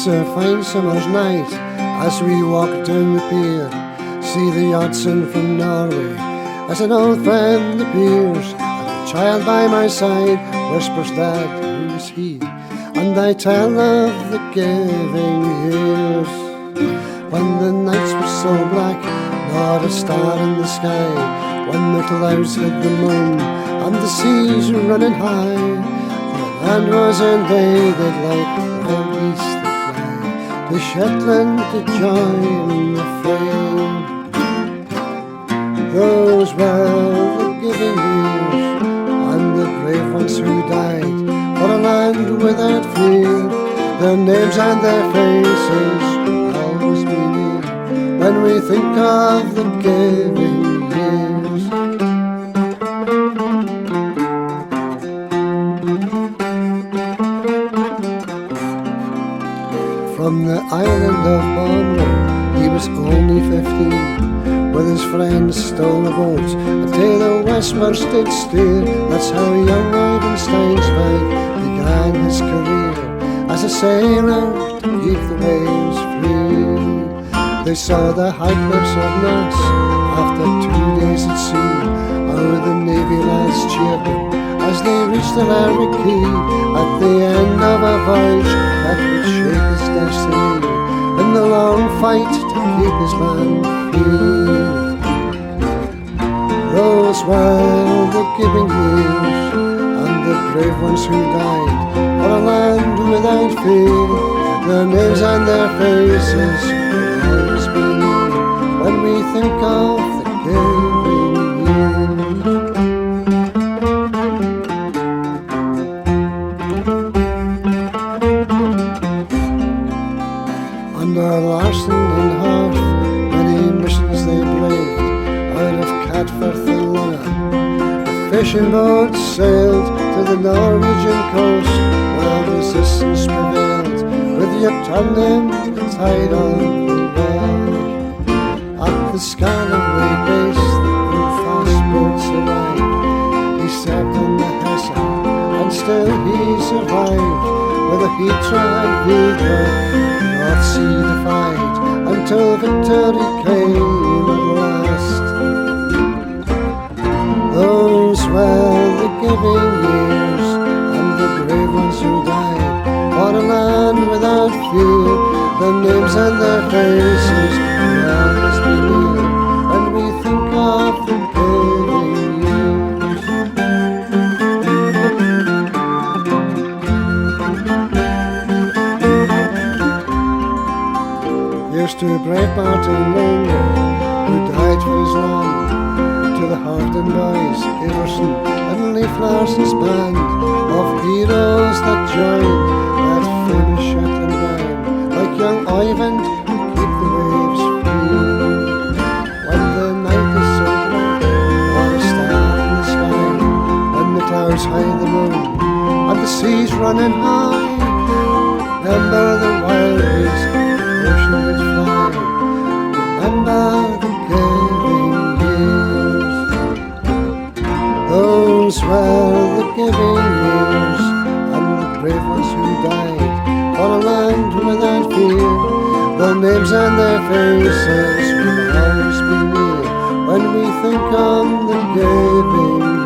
It's a fine summer's night as we walk down the pier, see the yachts in from Norway, as an old friend appears, and a child by my side whispers, "Dad, who is he?" And I tell of the giving years, when the nights were so black, not a star in the sky, when the clouds hid the moon and the seas were running high. The land was invaded like wild geese that fly to Shetland to join the fray. Those were the giving years, and the brave ones who died for a land without fear. Their names and their faces will always be near when we think of the giving years. From the island of Bomlo, he was only 15. With his friends stole a boat and to the westwards did steer. That's how young Ivan Steinsberg began his career, as a sailor to keep the waves free. They saw the high cliffs of Neill after 2 days at sea. How the navy lads cheered them as they reached the Larry Key, at the end of a voyage that would shake his destiny, in the long fight to keep his land free. Those were the giving years, and the brave ones who died for a land without fear. Their names and their faces will always be near when we think of the giving years. Under Larson and Harth, many missions they braved, out of Catforth and Lunna. The fishing boats sailed to the Norwegian coast, while resistance prevailed, with yacht on them, the tide on the wall. At the Scalloway base, the new fast boats arrived. He served on the Hessa, and still he survived, with a Heater and Vigra, North Sea defied, until victory came at last. Those were the giving years, and the brave ones who died for a land without fear. Their names and their faces will always be near when we think of the giving years. Here's to brave Martin Mandola, who died for his land, to the Harden boys, Everson and Leif Larsson's band of heroes that joined that famous Shetland band, like young Ivan who keep the waves free. When the night is so black, not a star in the sky, when the clouds hide the moon and the seas running high, remember the wild geese, ocean did fly, remember the giving years. Those were the giving years, and the brave ones who died for a land without fear. Their names and their faces will always be near when we think on the giving years.